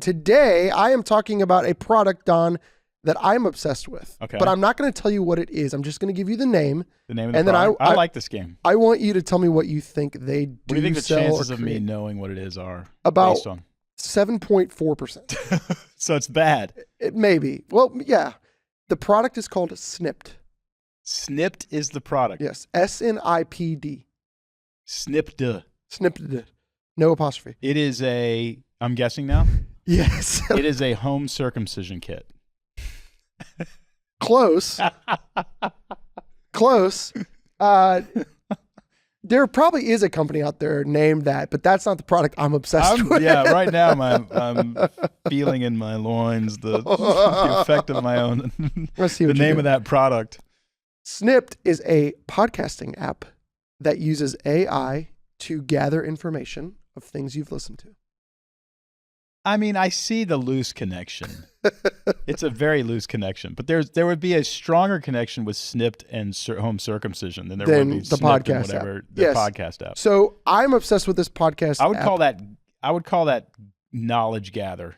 today I am talking about a product, Don, that I'm obsessed with. Okay. But I'm not going to tell you what it is. I'm just going to give you the name. The name of the and product? then I like this game. I want you to tell me what you think they do. What do you think the sell chances or of me create? knowing what it is are About based on? 7.4%. So it's bad. It may be. Well, yeah. The product is called Snipd. Snipd is the product. Yes. SNIPD. Snipd. Snipd. No apostrophe. It is I'm guessing now? Yes. It is a home circumcision kit. Close. Close. There probably is a company out there named that, but that's not the product I'm obsessed with. Yeah, right now I'm feeling in my loins the effect of my own. Let's see the what you name do. of that product. Snipd is a podcasting app that uses AI to gather information of things you've listened to. I mean, I see the loose connection. It's a very loose connection, but there would be a stronger connection with Snipd and home circumcision than there would be the Snipd podcast and whatever app. the Yes. podcast app. So I'm obsessed with this podcast. I would app. call that knowledge gather.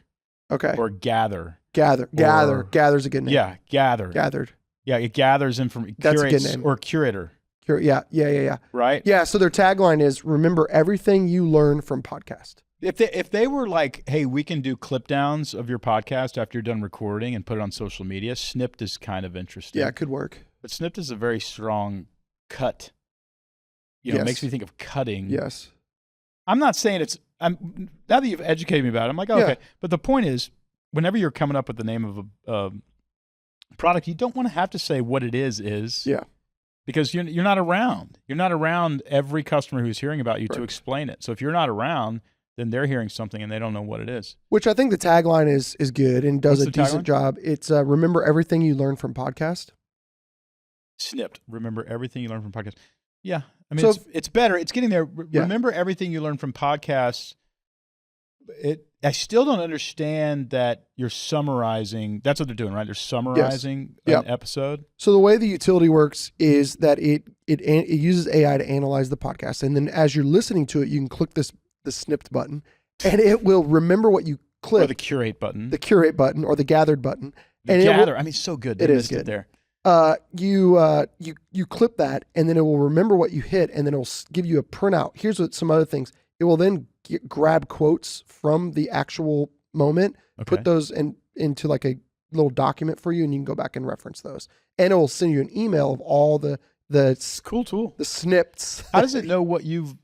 Okay. Or gather. Gather's a good name. Yeah, gather. Gathered. Yeah, it gathers information. That's a good name. Or curator. Yeah. Right? Yeah. So their tagline is "Remember everything you learn from podcast." If they were like, hey, we can do clip downs of your podcast after you're done recording and put it on social media, Snipd is kind of interesting. Yeah, it could work. But Snipd is a very strong cut. You know, it makes me think of cutting. Yes. I'm not saying now that you've educated me about it, I'm like, okay. Yeah. But the point is, whenever you're coming up with the name of a product, you don't want to have to say what it is. Yeah. Because you're not around. You're not around every customer who's hearing about you to Right. explain it. So if you're not around, then they're hearing something and they don't know what it is. Which I think the tagline is good and does What's a the decent tagline? job. It's remember everything you learn from podcast. Snipd. Remember everything you learn from podcasts. Yeah. I mean, So it's better. It's getting there. Yeah. Remember everything you learn from podcasts. I still don't understand that you're summarizing. That's what they're doing, right? They're summarizing Yep. an episode. So the way the utility works is that it uses AI to analyze the podcast, and then as you're listening to it, you can click the Snipd button, and it will remember what you Or clicked, the curate button. the curate button or the gathered button. The and gather. I mean, so good. They it is missed good. it there. You clip that, and then it will remember what you hit, and then it will give you a printout. Here's what some other things. It will then grab quotes from the actual moment, put those into like a little document for you, and you can go back and reference those. And it will send you an email of all the Cool tool. the snips. How does it know what you've?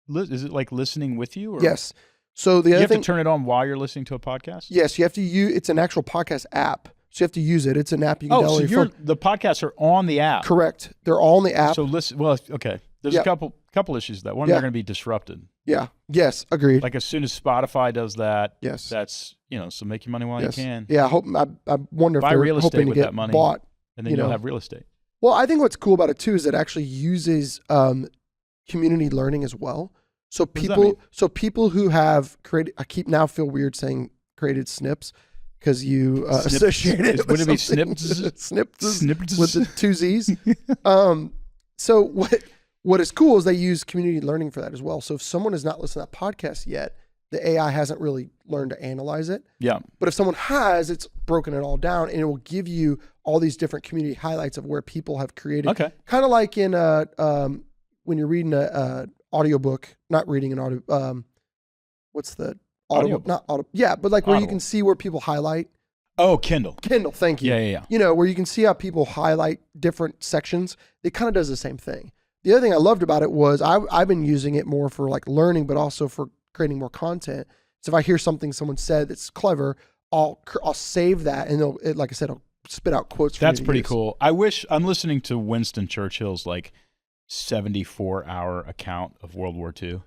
Is it like listening with you? Or Yes. So the You other have thing, to turn it on while you're listening to a podcast. yes, you have to use. It's an actual podcast app, so you have to use it. It's an app you can download. So on your phone. the podcasts are on the app. Correct. They're all in the app. So listen. Well, okay. There's Yeah. a couple issues with that. One, Yeah. they're going to be disrupted. Yeah. Yes. Agreed. Like as soon as Spotify does that, Yes. that's so make your money while Yes. you can. Yeah. I wonder if Buy they're real estate hoping to with get that money. bought. And then You you'll know. have real estate. Well, I think what's cool about it too is it actually uses community learning as well. So does that mean? people who have created, I feel weird saying created snips because you associate it. Would it be something- snips? Snips with the two Z's. So what is cool is they use community learning for that as well. So if someone has not listened to that podcast yet, the AI hasn't really learned to analyze it. Yeah. But if someone has, it's broken it all down, and it will give you all these different community highlights of where people have created. Okay. Kind of like in when you're reading a audiobook, not reading an audio. What's the Audiobook. Not audio. Yeah, but like where you Audible. can see where people highlight. Oh, Kindle. Kindle, thank you. Yeah. You know, where you can see how people highlight different sections. It kind of does the same thing. The other thing I loved about it was I've been using it more for like learning, but also for creating more content. So if I hear something someone said that's clever, I'll save that, and like I said, I'll spit out quotes. For That's me to pretty use. cool. I wish I'm listening to Winston Churchill's like 74-hour account of World War II.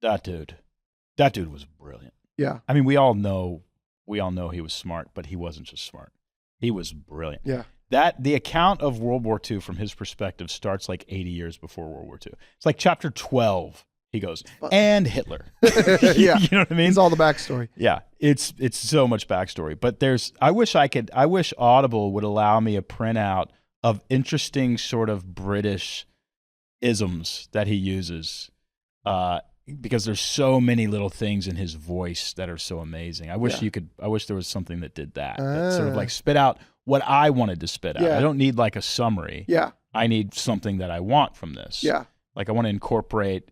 That dude was brilliant. Yeah. I mean, we all know he was smart, but he wasn't just smart. He was brilliant. Yeah. The account of World War II from his perspective starts like 80 years before World War II. It's like chapter 12. He goes, and Hitler. Yeah. You know what I mean? It's all the backstory. Yeah, it's so much backstory. But I wish Audible would allow me a printout of interesting sort of British isms that he uses because there's so many little things in his voice that are so amazing. I wish I wish there was something that did that. That sort of like spit out what I wanted to spit out. I don't need like a summary. Yeah. I need something that I want from this. Yeah. Like I want to incorporate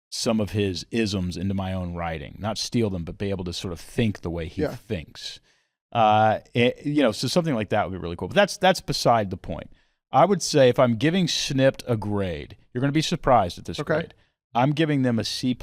some of his isms into my own writing, not steal them, but be able to sort of think the way he thinks. So something like that would be really cool. But that's beside the point. I would say if I'm giving Snipd a grade, you're going to be surprised at this grade. I'm giving them a C+/B-.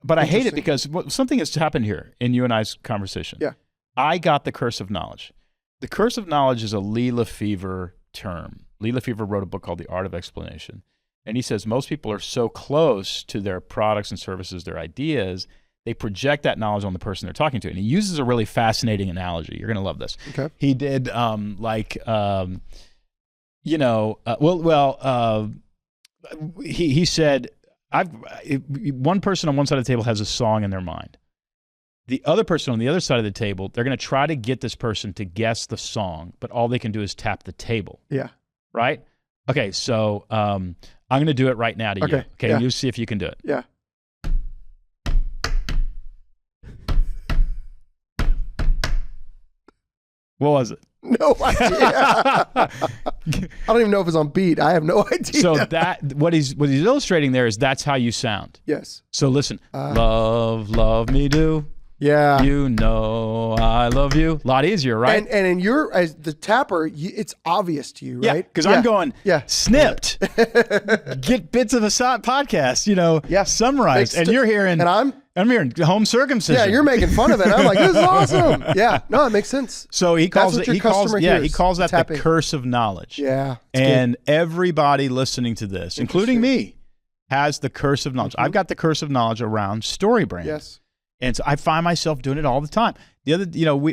But I hate it because something has happened here in you and I's conversation. Yeah. I got the curse of knowledge. The curse of knowledge is a Lee Lefevre term. Lee Lefevre wrote a book called The Art of Explanation. And he says most people are so close to their products and services, their ideas, they project that knowledge on the person they're talking to. And he uses a really fascinating analogy. You're going to love this. Okay. He did he said, one person on one side of the table has a song in their mind. The other person on the other side of the table, they're going to try to get this person to guess the song, but all they can do is tap the table. Yeah. Right? Okay, so I'm going to do it right now to you. Okay, you see if you can do it. Yeah. What was it? No idea. I don't even know if it's on beat. I have no idea. So what he's illustrating there is that's how you sound. Yes. So listen, love me do. Yeah. You know I love you. A lot easier, right? And in your, as the tapper, it's obvious to you, right? Yeah, because I'm going, Snipd, get bits of a podcast, summarized. And you're hearing, and I'm hearing home circumcision. Yeah, you're making fun of it. I'm like, this is awesome. Yeah, no, it makes sense. So he calls that tapping. The curse of knowledge. Yeah. And everybody listening to this, including me, has the curse of knowledge. I've got the curse of knowledge around Storybrand. Yes. And so I find myself doing it all the time. The other,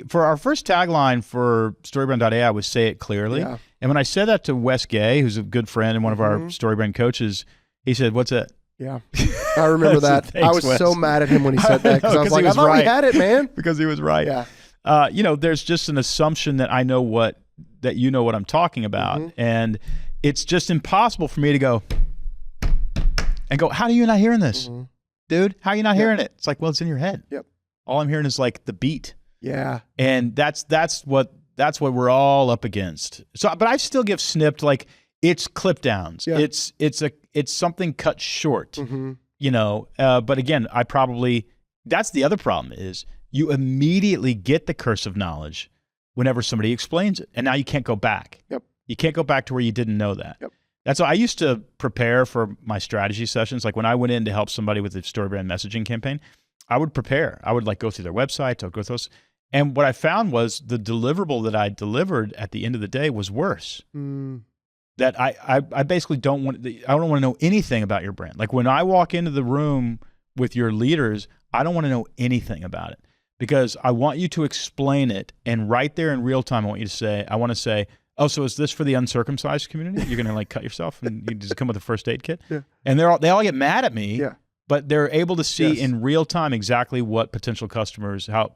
for our first tagline for Storybrand.ai was say it clearly. Yeah. And when I said that to Wes Gay, who's a good friend and one of our Storybrand coaches, he said, "What's that?" Yeah, I remember that. Thanks, I was Wes. so mad at him when he said that because I was like, I thought we had it, man. Because he was right. Yeah. There's just an assumption that I know that you know what I'm talking about. And it's just impossible for me to go, how are you not hearing this? Dude, how are you not hearing it? It's like, well, it's in your head. Yep. All I'm hearing is like the beat. Yeah. And that's what we're all up against. So, but I still give Snipd like it's clip downs. Yeah. It's something cut short. But again, that's the other problem is you immediately get the curse of knowledge whenever somebody explains it. And now you can't go back. Yep. You can't go back to where you didn't know that. Yep. That's why I used to prepare for my strategy sessions. Like when I went in to help somebody with the Storybrand messaging campaign, I would prepare. I would go through their website, I'd go through those. And what I found was the deliverable that I delivered at the end of the day was worse. That I basically I don't want to know anything about your brand. Like when I walk into the room with your leaders, I don't want to know anything about it because I want you to explain it. And right there in real time, I want to say, oh, so is this for the uncircumcised community? You're going to cut yourself and you just come with a first aid kit? Yeah. And they all get mad at me. Yeah. But they're able to see in real time exactly how potential customers are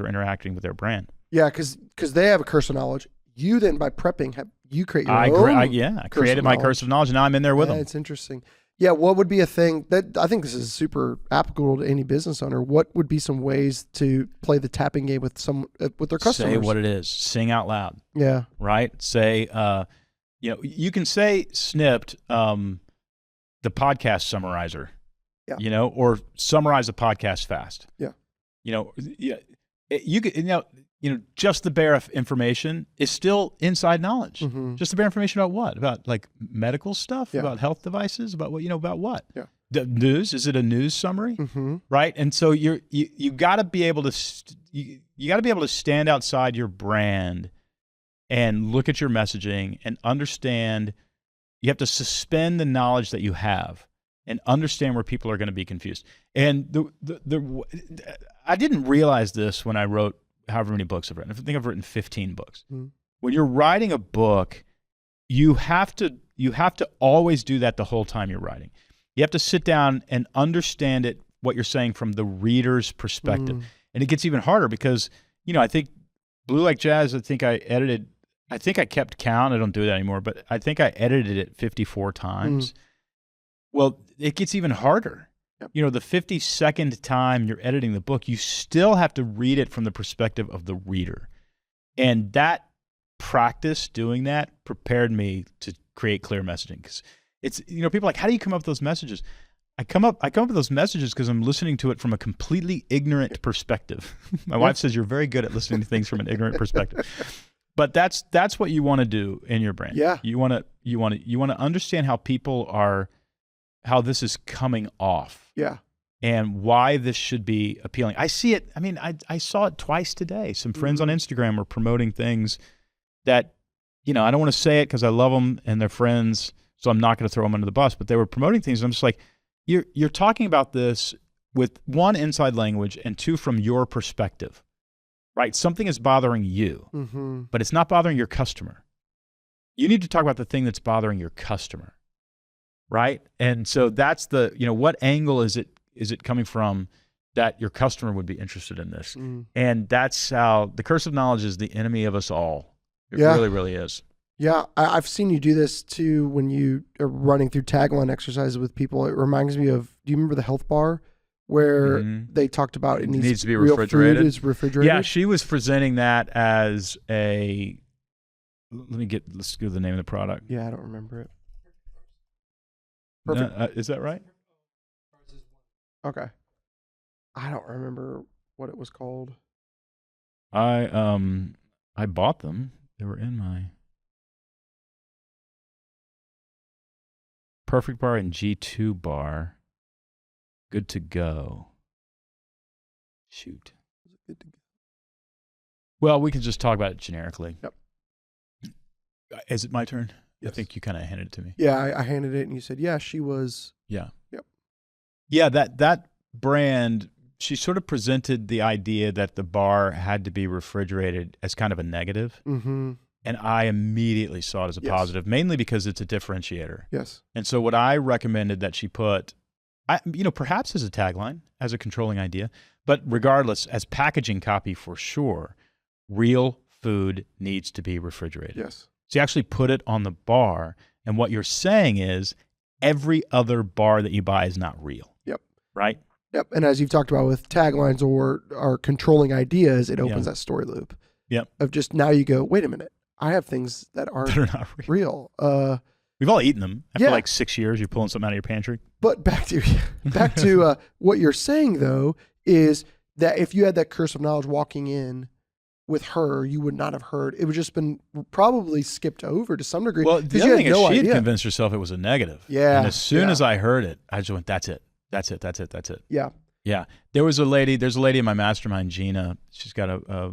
interacting with their brand. Yeah, because they have a curse of knowledge. You then, by prepping, you create your own. I created my curse of knowledge, and now I'm in there with them. It's interesting. Yeah, what would be a thing that I think this is super applicable to any business owner? What would be some ways to play the tapping game with their customers? Say what it is. Sing out loud. Yeah. Right. Say, you can say Snipd, the podcast summarizer. Yeah. Or summarize a podcast fast. Yeah. You could, just the bare information is still inside knowledge. Just the bare information about what? About like medical stuff? Yeah. About health devices? About what? About what? Yeah. The news? Is it a news summary? Right. And so you got to be able to you got to be able to stand outside your brand and look at your messaging and understand. You have to suspend the knowledge that you have and understand where people are going to be confused. And I didn't realize this when I wrote however many books I've written. I think I've written 15 books. When you're writing a book, you have to always do that the whole time you're writing. You have to sit down and understand what you're saying from the reader's perspective. And it gets even harder because, I think Blue Like Jazz, I think I edited I think I kept count. I don't do that anymore, but I think I edited it 54 times. Well, it gets even harder. Yep. You know, the 52nd time you're editing the book, you still have to read it from the perspective of the reader. And that practice doing that prepared me to create clear messaging. Because it's, you know, people are like, how do you come up with those messages? I come up with those messages because I'm listening to it from a completely ignorant perspective. My wife says you're very good at listening to things from an ignorant perspective. But that's what you want to do in your brand. Yeah. You want to understand how this is coming off. Yeah. And why this should be appealing. I see it. I mean, I saw it twice today. Some friends on Instagram were promoting things that, you know, I don't want to say it because I love them and they're friends, so I'm not going to throw them under the bus. But they were promoting things, and I'm just like, you're talking about this with one, inside language, and two, from your perspective, right? Something is bothering you, but it's not bothering your customer. You need to talk about the thing that's bothering your customer, right? And so that's the, you know, what angle is it coming from that your customer would be interested in this? And that's how the curse of knowledge is the enemy of us all. It really, really is. Yeah, I've seen you do this too when you are running through tagline exercises with people. It reminds me of, do you remember the health bar where they talked about it needs to be refrigerated? Food is refrigerated. Yeah, she was presenting that as let's go to the name of the product. Yeah, I don't remember it. Perfect. Is that right? Okay. I don't remember what it was called. I bought them. They were in my Perfect Bar and G2 Bar. Good to go. Shoot. Good to go. Well, we can just talk about it generically. Yep. Is it my turn? Yes. I think you kind of handed it to me. Yeah, I handed it and you said, yeah, she was. Yeah. Yep. Yeah, that brand, she sort of presented the idea that the bar had to be refrigerated as kind of a negative. And I immediately saw it as a positive, mainly because it's a differentiator. Yes. And so what I recommended that she put, perhaps as a tagline, as a controlling idea, but regardless, as packaging copy for sure, real food needs to be refrigerated. Yes. So you actually put it on the bar, and what you're saying is every other bar that you buy is not real. Yep. Right? Yep. And as you've talked about with taglines or controlling ideas, it opens that story loop. Yep. Of just now you go, wait a minute, I have things that aren't not real. We've all eaten them. After like 6 years, you're pulling something out of your pantry. But back to what you're saying though is that if you had that curse of knowledge walking in with her, you would not have heard. It would just been probably skipped over to some degree. Well, the other thing is she had convinced herself it was a negative. Yeah. And as soon as I heard it, I just went, that's it. That's it. That's it. That's it. Yeah. Yeah. There's a lady in my mastermind, Gina. She's got a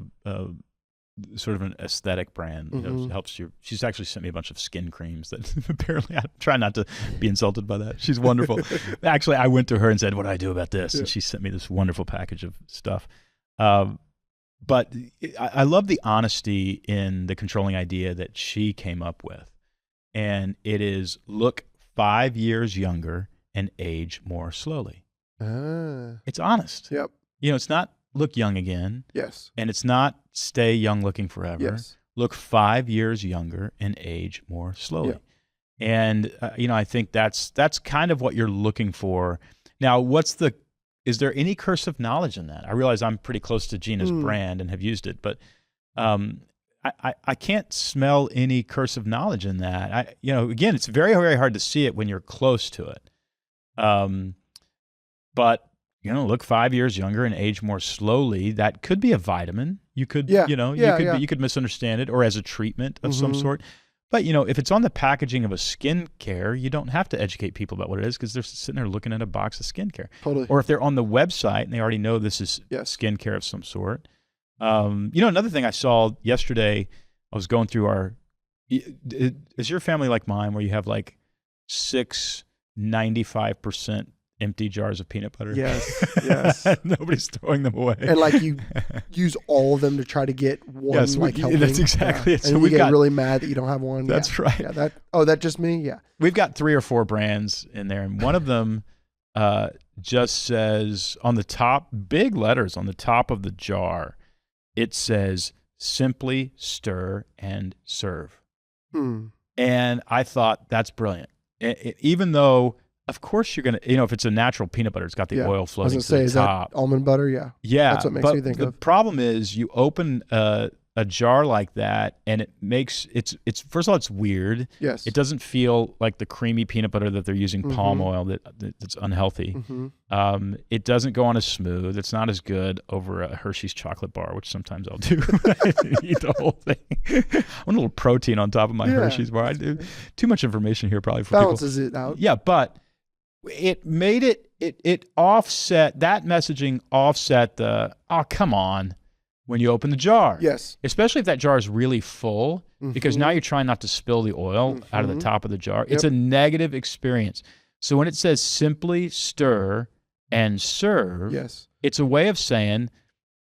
sort of an aesthetic brand. You know, helps you. She's actually sent me a bunch of skin creams that apparently I try not to be insulted by that. She's wonderful. Actually, I went to her and said, what do I do about this? And she sent me this wonderful package of stuff. But I love the honesty in the controlling idea that she came up with. And it is look 5 years younger and age more slowly. It's honest. Yep. You know, it's not look young again. Yes. And it's not stay young looking forever. Yes. Look 5 years younger and age more slowly. Yep. And, I think that's kind of what you're looking for. Now, is there any curse of knowledge in that? I realize I'm pretty close to Gina's brand and have used it, but I can't smell any curse of knowledge in that. Again, it's very, very hard to see it when you're close to it. But look 5 years younger and age more slowly. That could be a vitamin. You could, you could misunderstand it, or as a treatment of some sort. But if it's on the packaging of a skincare, you don't have to educate people about what it is because they're sitting there looking at a box of skincare. Totally. Or if they're on the website and they already know this is skincare of some sort. Another thing I saw yesterday, I was going through is your family like mine where you have like 95% empty jars of peanut butter? Yes. Nobody's throwing them away. And like you use all of them to try to get one helping. That's exactly it. And so you get really mad that you don't have one. That's right. Yeah, that just me? Yeah. We've got 3 or 4 brands in there, and one of them just says on the top, big letters on the top of the jar, it says simply stir and serve. Hmm. And I thought, that's brilliant. Even though, of course, you're going to, if it's a natural peanut butter, it's got the oil floating to the top. Is that almond butter? Yeah. Yeah. That's what makes me think the problem is you open a jar like that, and it makes, it's first of all, it's weird. Yes. It doesn't feel like the creamy peanut butter that they're using palm oil that's unhealthy. It doesn't go on as smooth. It's not as good over a Hershey's chocolate bar, which sometimes I'll do. Eat the whole thing. I want a little protein on top of my Hershey's bar. I do. Too much information here probably for balances people. it out. Yeah, but it made it offset, that messaging offset the, oh, come on, when you open the jar. Yes. Especially if that jar is really full, because now you're trying not to spill the oil out of the top of the jar. It's a negative experience. So when it says simply stir and serve, it's a way of saying,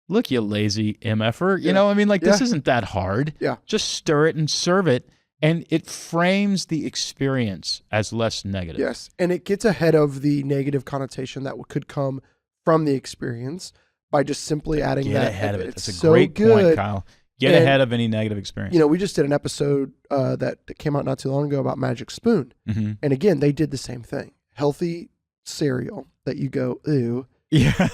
look, you lazy MFer, you know, I mean, like, this isn't that hard. Yeah. Just stir it and serve it. And it frames the experience as less negative. Yes. And it gets ahead of the negative connotation that could come from the experience by just simply adding Get that. ahead of it. It's That's a so great good. point, Kyle. Get ahead of any negative experience. You know, we just did an episode that came out not too long ago about Magic Spoon. And again, they did the same thing. Healthy cereal that you go, ooh. Yeah.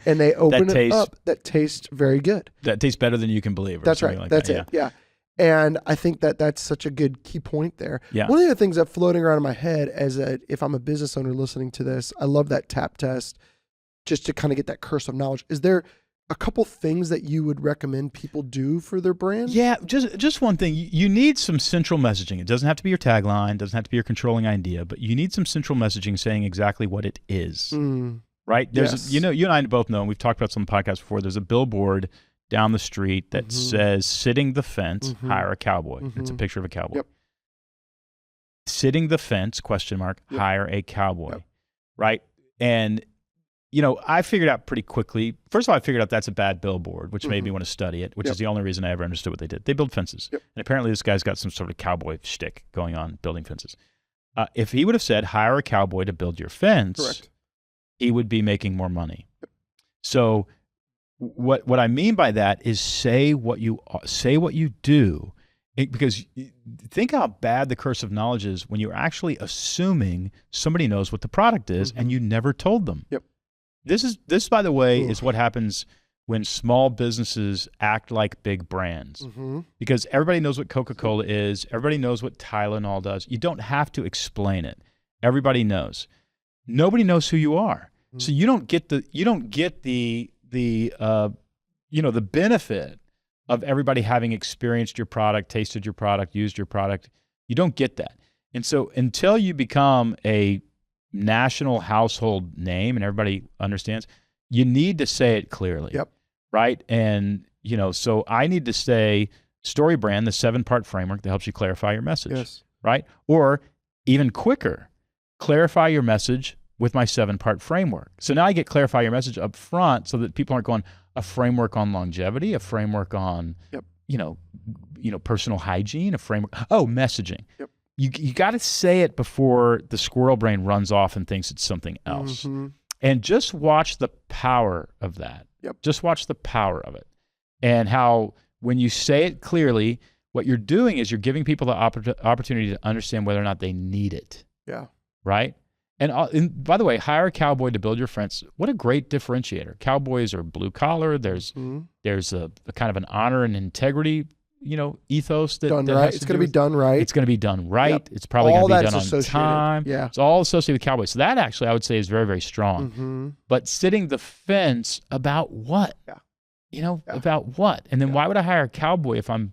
And they open it up that tastes very good. That tastes better than you can believe. That's right. Like that's that. it. Yeah. And I think that that's such a good key point there. Yeah. One of the things that floating around in my head if I'm a business owner listening to this, I love that tap test just to kind of get that curse of knowledge. Is there a couple things that you would recommend people do for their brand? Yeah, just one thing. You need some central messaging. It doesn't have to be your tagline, doesn't have to be your controlling idea, but you need some central messaging saying exactly what it is. Right? There's you and I both know, and we've talked about some podcasts before, there's a billboard down the street that says, sitting the fence, hire a cowboy. It's a picture of a cowboy. Sitting the fence, ? Hire a cowboy. Right? And I figured out pretty quickly. First of all, I figured out that's a bad billboard, which made me want to study it, which is the only reason I ever understood what they did. They build fences. And apparently this guy's got some sort of cowboy shtick going on building fences. If he would have said, hire a cowboy to build your fence, he would be making more money. So what I mean by that is say what you do. Because think how bad the curse of knowledge is when you're actually assuming somebody knows what the product is and you never told them. This, by the way, is what happens when small businesses act like big brands. Because everybody knows what Coca-Cola is. Everybody knows what Tylenol does. You don't have to explain it. Everybody knows. Nobody knows who you are. So you don't get the benefit of everybody having experienced your product, tasted your product, used your product. You don't get that. And so until you become a national household name and everybody understands, you need to say it clearly. Right? And, so I need to say Storybrand, the 7-part framework that helps you clarify your message. Right? Or even quicker, clarify your message with my 7-part framework. So now I get clarify your message up front so that people aren't going, a framework on longevity, a framework on, personal hygiene, a framework, messaging. You got to say it before the squirrel brain runs off and thinks it's something else. And just watch the power of that. Just watch the power of it. And how when you say it clearly, what you're doing is you're giving people the opportunity to understand whether or not they need it. Right? And by the way, hire a cowboy to build your fence. What a great differentiator. Cowboys are blue collar. There's a kind of an honor and integrity, ethos that done right. It's going to be done right. It's going to be done right. It's probably going to be done on time. It's all associated with cowboys. So that actually I would say is very, very strong. But sitting the fence about what? About what? And then why would I hire a cowboy if I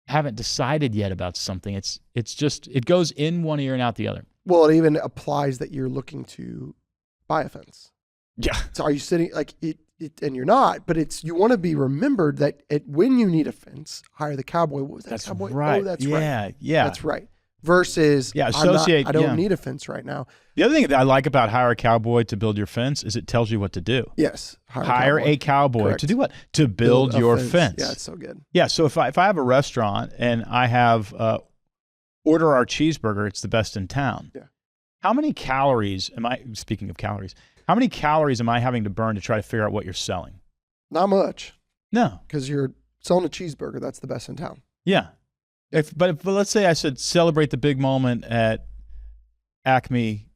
haven't decided yet about something? It's just, it goes in one ear and out the other. Well, it even applies that you're looking to buy a fence. So are you sitting like it and you're not, but you want to be remembered that when you need a fence, hire the cowboy. What was that? That's cowboy? right. Oh, that's right. Yeah. That's right. Versus, associate. I don't need a fence right now. The other thing that I like about hire a cowboy to build your fence is it tells you what to do. Yes. Hire a cowboy to do what? To build your fence. Yeah, it's so good. Yeah. So if I have a restaurant and I have order our cheeseburger, it's the best in town. How many calories speaking of calories, how many calories am I having to burn to try to figure out what you're selling? Not much. No. Because you're selling a cheeseburger, that's the best in town. Yeah. But let's say I said celebrate the big moment at Acme,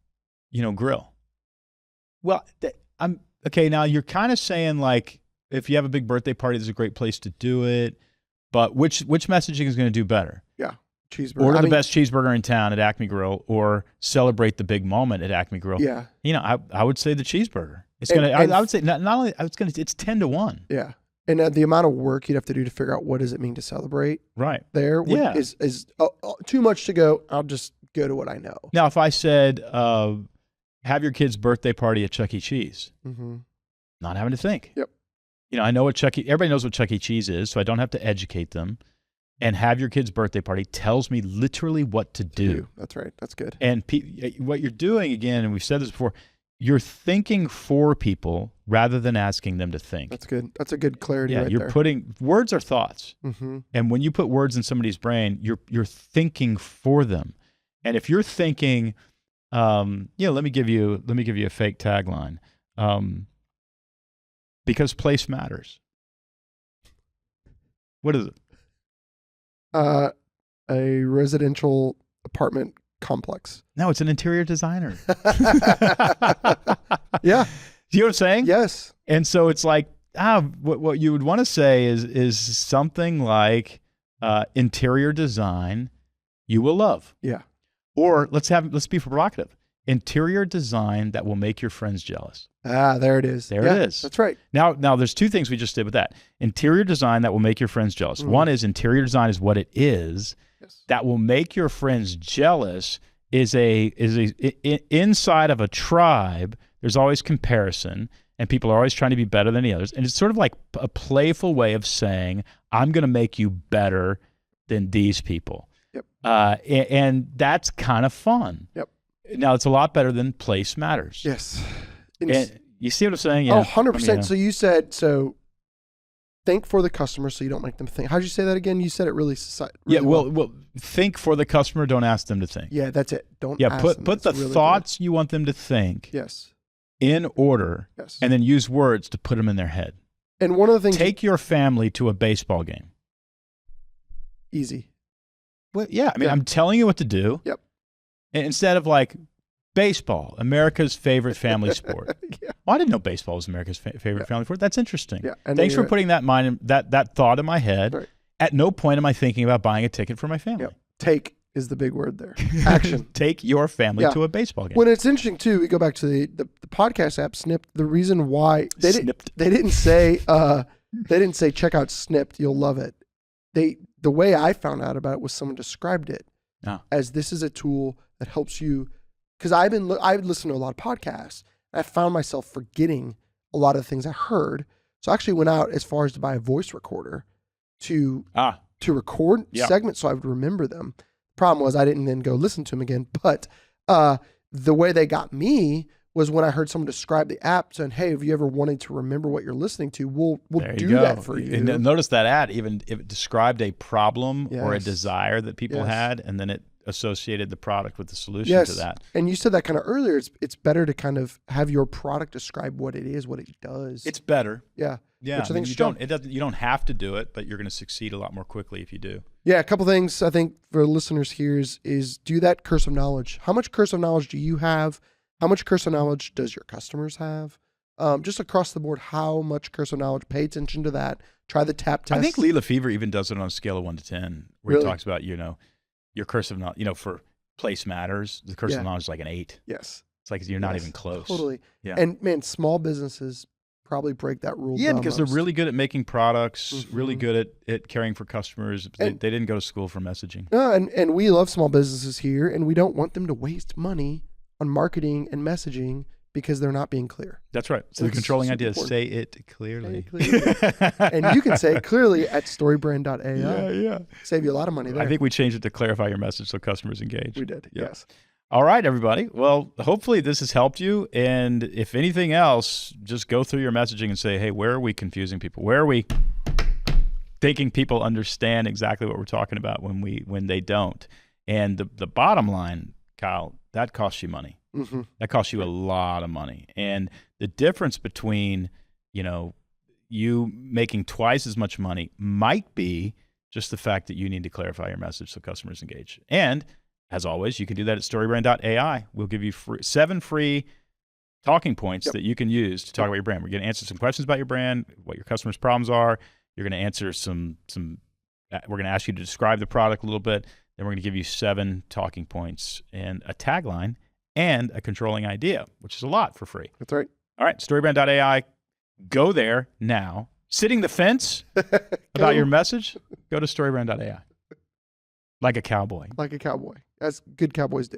Grill. Well, I'm okay. Now you're kind of saying like, if you have a big birthday party, there's a great place to do it. But which messaging is going to do better? Yeah, cheeseburger. Order the best cheeseburger in town at Acme Grill, or celebrate the big moment at Acme Grill. Yeah. I would say the cheeseburger. It's gonna. I would say not only. It's 10-1. Yeah. And the amount of work you'd have to do to figure out what does it mean to celebrate, right? There is too much to go. I'll just go to what I know. Now, if I said, have your kid's birthday party at Chuck E. Cheese, not having to think. Yep. I know what everybody knows what Chuck E. Cheese is, so I don't have to educate them. And have your kid's birthday party tells me literally what to do. That's right. That's good. And what you're doing, again, and we've said this before, you're thinking for people rather than asking them to think. That's good. That's a good clarity. Yeah, right you're there. putting words are thoughts, and when you put words in somebody's brain, you're thinking for them. And if you're thinking, let me give you a fake tagline, because place matters. What is it? A residential apartment complex. No, it's an interior designer. Yeah. Do you know what I'm saying? Yes. And so it's like, what you would want to say is something like interior design you will love. Yeah. Or let's be provocative. Interior design that will make your friends jealous. There it is. There it is. That's right. Now there's two things we just did with that. Interior design that will make your friends jealous. One is interior design is what it is. Yes. That will make your friends jealous is inside of a tribe. There's always comparison, and people are always trying to be better than the others. And it's sort of like a playful way of saying, I'm going to make you better than these people. Yep. And that's kind of fun. Yep. Now, it's a lot better than place matters. Yes. And you see what I'm saying? Yeah. 100%. So you said, think for the customer so you don't make them think. How'd you say that again? You said it really well, think for the customer. Don't ask them to think. Yeah, that's it. Don't ask them. Put the really thoughts you want them to think in order, and then use words to put them in their head. And one of the things... Take your family to a baseball game. Easy. Well, yeah. I mean, I'm telling you what to do. Yep. And instead of like, baseball, America's favorite family sport. Well, I didn't know baseball was America's favorite family sport. That's interesting. Yeah, thanks for putting that thought in my head. Right. At no point am I thinking about buying a ticket for my family. Yep. Take is the big word there. Action. Take your family to a baseball game. When it's interesting too, we go back to the podcast app Snipd. The reason why they didn't say check out Snipd, you'll love it. The way I found out about it was someone described it as this is a tool that helps you. Because I would listen to a lot of podcasts, and I found myself forgetting a lot of the things I heard. So I actually went out as far as to buy a voice recorder to record segments so I would remember them. Problem was I didn't then go listen to them again. But the way they got me was when I heard someone describe the app saying, hey, have you ever wanted to remember what you're listening to? We'll do that for you. And notice that ad, even if it described a problem or a desire that people had, and then it associated the product with the solution to that. And you said that kind of earlier. It's better to kind of have your product describe what it is, what it does. It's better. Yeah. Yeah. Which I think you don't have to do it, but you're going to succeed a lot more quickly if you do. Yeah. A couple things I think for listeners here is do that curse of knowledge. How much curse of knowledge do you have? How much curse of knowledge does your customers have? Just across the board, how much curse of knowledge? Pay attention to that. Try the tap test. I think Lee Lefevre even does it on a scale of 1 to 10, where he talks about, your curse of knowledge, for place matters, the curse of knowledge is like an 8. Yes. It's like you're not even close. Totally. Yeah. And man, small businesses probably break that rule. Yeah, because they're really good at making products, really good at caring for customers. They didn't go to school for messaging. No, and we love small businesses here, and we don't want them to waste money on marketing and messaging because they're not being clear. That's right. So the controlling idea is say it clearly. And you can say it clearly at Storybrand.ai. Yeah. Save you a lot of money there. I think we changed it to clarify your message so customers engage. We did, yes. All right, everybody. Well, hopefully this has helped you. And if anything else, just go through your messaging and say, hey, where are we confusing people? Where are we thinking people understand exactly what we're talking about when they don't? And the bottom line, Kyle, that costs you money. That costs you a lot of money. And the difference between, you making twice as much money might be just the fact that you need to clarify your message so customers engage. And as always, you can do that at Storybrand.ai. We'll give you 7 free talking points that you can use to talk about your brand. We're going to answer some questions about your brand, what your customers' problems are. You're going to answer we're going to ask you to describe the product a little bit. Then we're going to give you 7 talking points and a tagline and a controlling idea, which is a lot for free. That's right. All right, Storybrand.ai. Go there now. Sitting the fence about your message, go to Storybrand.ai. Like a cowboy. Like a cowboy. As good cowboys do.